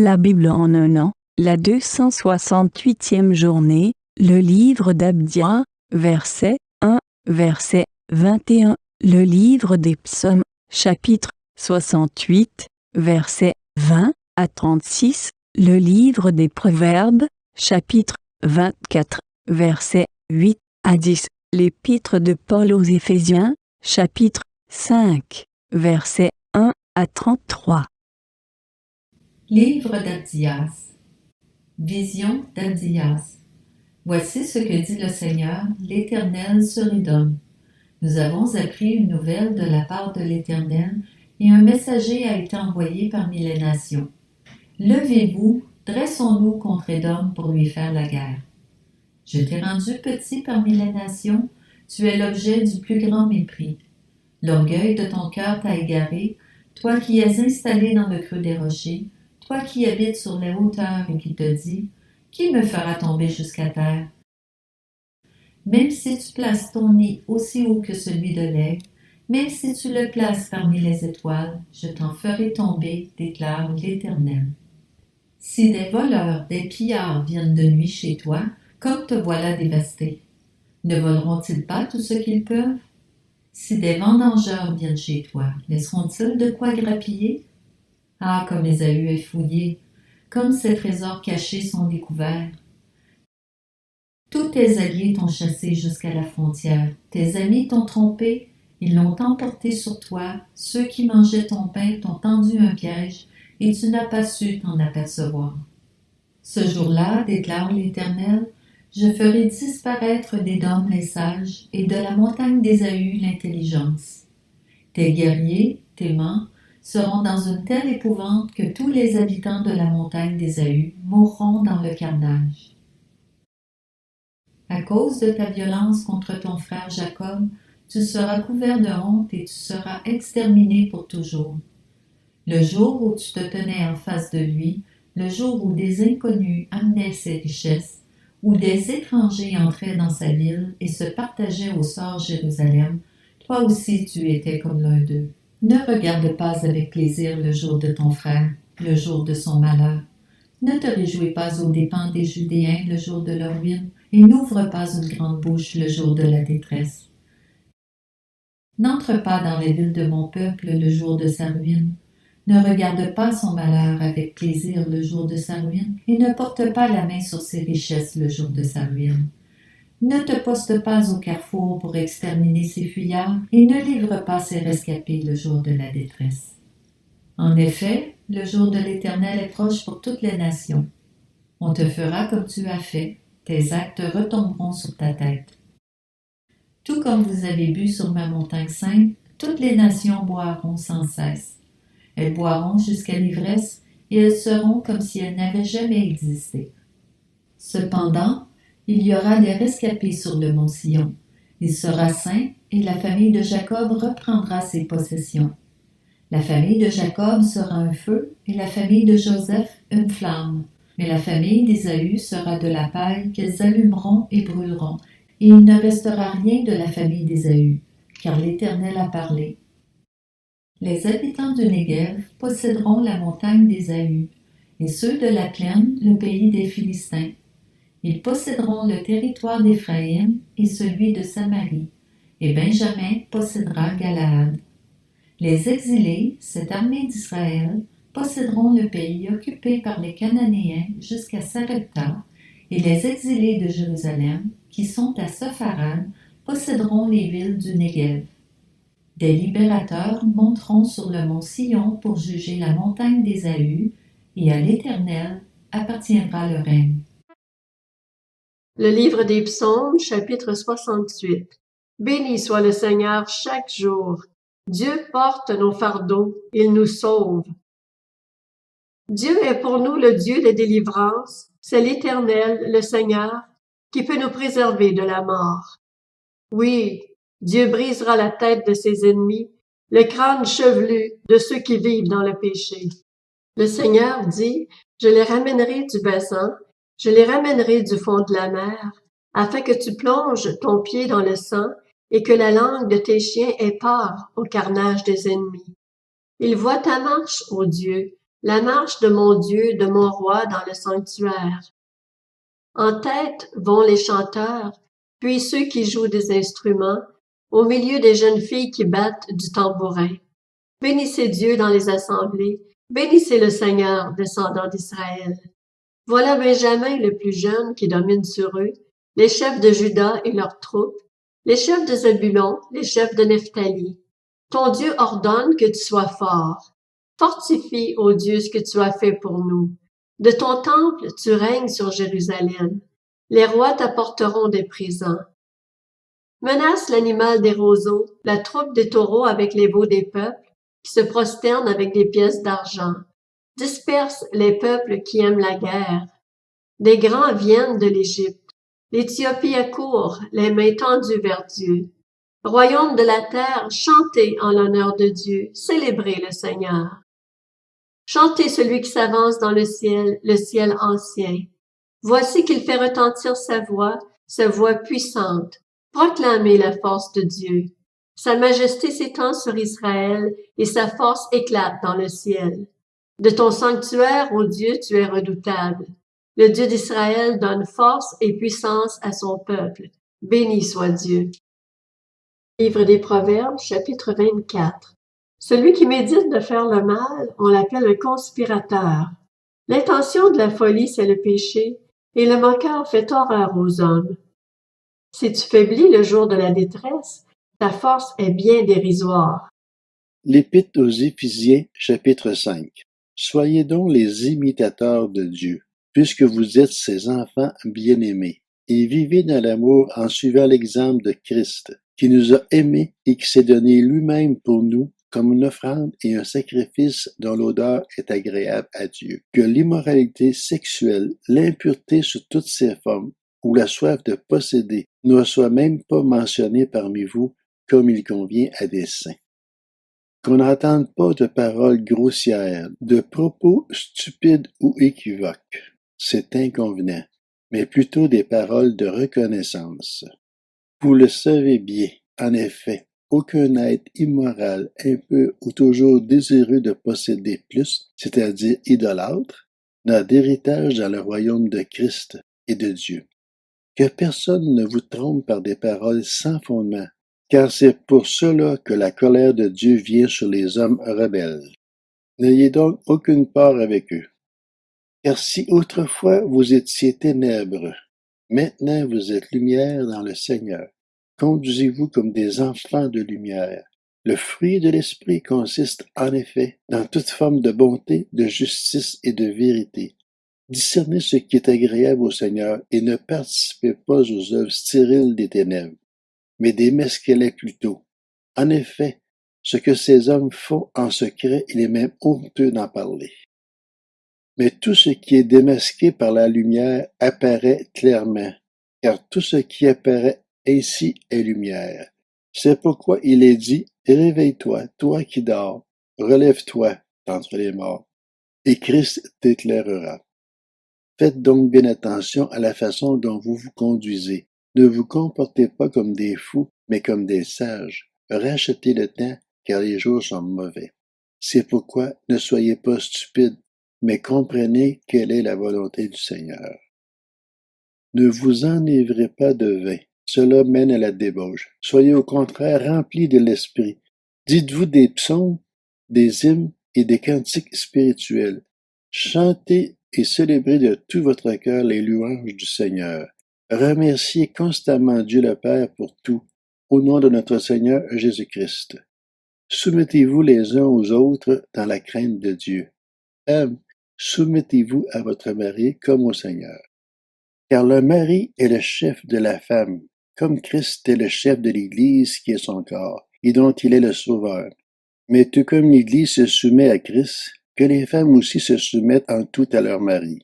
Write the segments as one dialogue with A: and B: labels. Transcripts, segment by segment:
A: La Bible en un an, la 268e journée, le livre d'Abdia, verset 1, verset 21, le livre des Psaumes, chapitre 68, verset 20 à 36, le livre des Proverbes, chapitre 24, verset 8 à 10, l'épître de Paul aux Éphésiens, chapitre 5, verset 1 à 33.
B: Livre d'Abdias. Vision d'Abdias. Voici ce que dit le Seigneur, l'Éternel sur Édom. Nous avons appris une nouvelle de la part de l'Éternel, et un messager a été envoyé parmi les nations. Levez-vous, dressons-nous contre Édom pour lui faire la guerre. Je t'ai rendu petit parmi les nations, tu es l'objet du plus grand mépris. L'orgueil de ton cœur t'a égaré, toi qui es installé dans le creux des rochers, toi qui habites sur les hauteurs et qui te dis, qui me fera tomber jusqu'à terre? Même si tu places ton nid aussi haut que celui de l'aigle, même si tu le places parmi les étoiles, je t'en ferai tomber, déclare l'Éternel. Si des voleurs, des pillards viennent de nuit chez toi, comme te voilà dévasté, ne voleront-ils pas tout ce qu'ils peuvent? Si des vendangeurs viennent chez toi, laisseront-ils de quoi grappiller? Ah, comme Ésaü est fouillé, comme ses trésors cachés sont découverts. Tous tes alliés t'ont chassé jusqu'à la frontière, tes amis t'ont trompé, ils l'ont emporté sur toi, ceux qui mangeaient ton pain t'ont tendu un piège, et tu n'as pas su t'en apercevoir. Ce jour-là, déclare l'Éternel, je ferai disparaître d'Édom les sages, et de la montagne d'Ésaü l'intelligence. Tes guerriers, tes mains, seront dans une telle épouvante que tous les habitants de la montagne d'Ésaü mourront dans le carnage. À cause de ta violence contre ton frère Jacob, tu seras couvert de honte et tu seras exterminé pour toujours. Le jour où tu te tenais en face de lui, le jour où des inconnus amenaient ses richesses, où des étrangers entraient dans sa ville et se partageaient au sort Jérusalem, toi aussi tu étais comme l'un d'eux. Ne regarde pas avec plaisir le jour de ton frère, le jour de son malheur. Ne te réjouis pas aux dépens des Judéens le jour de leur ruine, et n'ouvre pas une grande bouche le jour de la détresse. N'entre pas dans les villes de mon peuple le jour de sa ruine. Ne regarde pas son malheur avec plaisir le jour de sa ruine, et ne porte pas la main sur ses richesses le jour de sa ruine. Ne te poste pas au carrefour pour exterminer ses fuyards, et ne livre pas ses rescapés le jour de la détresse. En effet, le jour de l'Éternel est proche pour toutes les nations. On te fera comme tu as fait, tes actes retomberont sur ta tête. Tout comme vous avez bu sur ma montagne sainte, toutes les nations boiront sans cesse. Elles boiront jusqu'à l'ivresse, et elles seront comme si elles n'avaient jamais existé. Cependant, il y aura des rescapés sur le mont Sion. Il sera saint, et la famille de Jacob reprendra ses possessions. La famille de Jacob sera un feu, et la famille de Joseph une flamme. Mais la famille d'Ésaü sera de la paille qu'elles allumeront et brûleront, et il ne restera rien de la famille d'Ésaü, car l'Éternel a parlé. Les habitants du Néguev posséderont la montagne d'Ésaü, et ceux de la plaine le pays des Philistins. Ils posséderont le territoire d'Éphraïm et celui de Samarie, et Benjamin possédera Galaad. Les exilés, cette armée d'Israël, posséderont le pays occupé par les Cananéens jusqu'à Sarepta, et les exilés de Jérusalem, qui sont à Sepharad, posséderont les villes du Néguev. Des libérateurs monteront sur le mont Sion pour juger la montagne d'Ésaü, et à l'Éternel appartiendra le règne.
C: Le livre des Psaumes, chapitre 68. Béni soit le Seigneur chaque jour. Dieu porte nos fardeaux, il nous sauve. Dieu est pour nous le Dieu de délivrance, c'est l'Éternel, le Seigneur, qui peut nous préserver de la mort. Oui, Dieu brisera la tête de ses ennemis, le crâne chevelu de ceux qui vivent dans le péché. Le Seigneur dit, je les ramènerai du bassin, je les ramènerai du fond de la mer, afin que tu plonges ton pied dans le sang et que la langue de tes chiens ait part au carnage des ennemis. Ils voient ta marche, ô Dieu, la marche de mon Dieu, de mon roi dans le sanctuaire. En tête vont les chanteurs, puis ceux qui jouent des instruments, au milieu des jeunes filles qui battent du tambourin. Bénissez Dieu dans les assemblées, bénissez le Seigneur, descendant d'Israël. Voilà Benjamin le plus jeune qui domine sur eux, les chefs de Juda et leurs troupes, les chefs de Zebulon, les chefs de Nephtali. Ton Dieu ordonne que tu sois fort. Fortifie, ô Dieu, ce que tu as fait pour nous. De ton temple, tu règnes sur Jérusalem. Les rois t'apporteront des présents. Menace l'animal des roseaux, la troupe des taureaux avec les veaux des peuples, qui se prosternent avec des pièces d'argent. Disperse les peuples qui aiment la guerre. Des grands viennent de l'Égypte. L'Éthiopie accourt, les mains tendues vers Dieu. Royaume de la terre, chantez en l'honneur de Dieu, célébrez le Seigneur. Chantez celui qui s'avance dans le ciel ancien. Voici qu'il fait retentir sa voix puissante. Proclamez la force de Dieu. Sa majesté s'étend sur Israël et sa force éclate dans le ciel. De ton sanctuaire, ô Dieu, tu es redoutable. Le Dieu d'Israël donne force et puissance à son peuple. Béni soit Dieu. Livre des Proverbes, chapitre 24. Celui qui médite de faire le mal, on l'appelle un conspirateur. L'intention de la folie, c'est le péché, et le moqueur fait horreur aux hommes. Si tu faiblis le jour de la détresse, ta force est bien dérisoire.
D: L'Épître aux Éphésiens, chapitre 5. Soyez donc les imitateurs de Dieu, puisque vous êtes ses enfants bien-aimés, et vivez dans l'amour en suivant l'exemple de Christ, qui nous a aimés et qui s'est donné lui-même pour nous comme une offrande et un sacrifice dont l'odeur est agréable à Dieu. Que l'immoralité sexuelle, l'impureté sous toutes ses formes, ou la soif de posséder ne soit même pas mentionnée parmi vous comme il convient à des saints. Qu'on n'entende pas de paroles grossières, de propos stupides ou équivoques, c'est inconvenant, mais plutôt des paroles de reconnaissance. Vous le savez bien, en effet, aucun être immoral, impur ou toujours désireux de posséder plus, c'est-à-dire idolâtre, n'a d'héritage dans le royaume de Christ et de Dieu. Que personne ne vous trompe par des paroles sans fondement, car c'est pour cela que la colère de Dieu vient sur les hommes rebelles. N'ayez donc aucune part avec eux. Car si autrefois vous étiez ténèbres, maintenant vous êtes lumière dans le Seigneur. Conduisez-vous comme des enfants de lumière. Le fruit de l'esprit consiste en effet dans toute forme de bonté, de justice et de vérité. Discernez ce qui est agréable au Seigneur et ne participez pas aux œuvres stériles des ténèbres, mais démasquez-les plutôt. En effet, ce que ces hommes font en secret, il est même honteux d'en parler. Mais tout ce qui est démasqué par la lumière apparaît clairement, car tout ce qui apparaît ainsi est lumière. C'est pourquoi il est dit, réveille-toi, toi qui dors, relève-toi d'entre les morts, et Christ t'éclairera. Faites donc bien attention à la façon dont vous vous conduisez. Ne vous comportez pas comme des fous, mais comme des sages. Rachetez le temps, car les jours sont mauvais. C'est pourquoi ne soyez pas stupides, mais comprenez quelle est la volonté du Seigneur. Ne vous enivrez pas de vin, cela mène à la débauche. Soyez au contraire remplis de l'esprit. Dites-vous des psaumes, des hymnes et des cantiques spirituels. Chantez et célébrez de tout votre cœur les louanges du Seigneur. Remerciez constamment Dieu le Père pour tout, au nom de notre Seigneur Jésus-Christ. Soumettez-vous les uns aux autres dans la crainte de Dieu. Femmes, soumettez-vous à votre mari comme au Seigneur. Car le mari est le chef de la femme, comme Christ est le chef de l'Église qui est son corps, et dont il est le sauveur. Mais tout comme l'Église se soumet à Christ, que les femmes aussi se soumettent en tout à leur mari.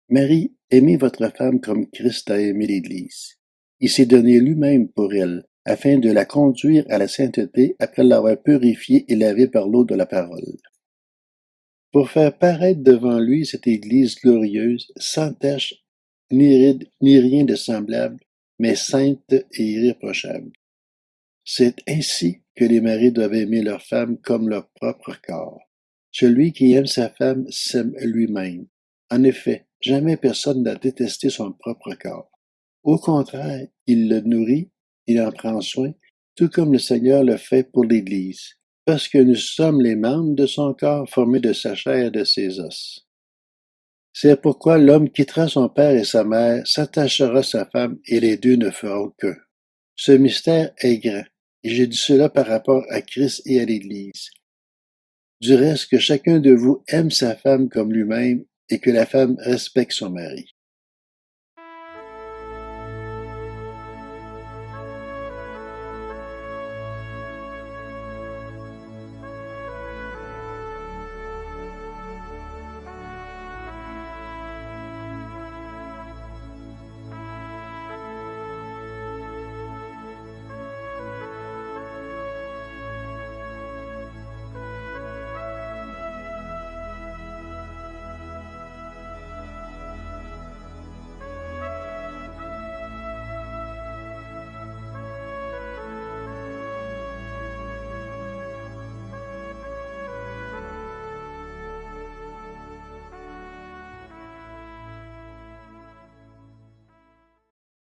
D: Marie, aimez votre femme comme Christ a aimé l'Église. Il s'est donné lui-même pour elle, afin de la conduire à la sainteté après l'avoir purifiée et lavée par l'eau de la parole. Pour faire paraître devant lui cette Église glorieuse, sans tache, ni ride, ni rien de semblable, mais sainte et irréprochable. C'est ainsi que les maris doivent aimer leurs femmes comme leur propre corps. Celui qui aime sa femme s'aime lui-même. En effet, jamais personne n'a détesté son propre corps. Au contraire, il le nourrit, il en prend soin, tout comme le Seigneur le fait pour l'Église, parce que nous sommes les membres de son corps formés de sa chair et de ses os. C'est pourquoi l'homme quittera son père et sa mère, s'attachera à sa femme, et les deux ne feront qu'un. Ce mystère est grand, et j'ai dit cela par rapport à Christ et à l'Église. Du reste, que chacun de vous aime sa femme comme lui-même, et que la femme respecte son mari.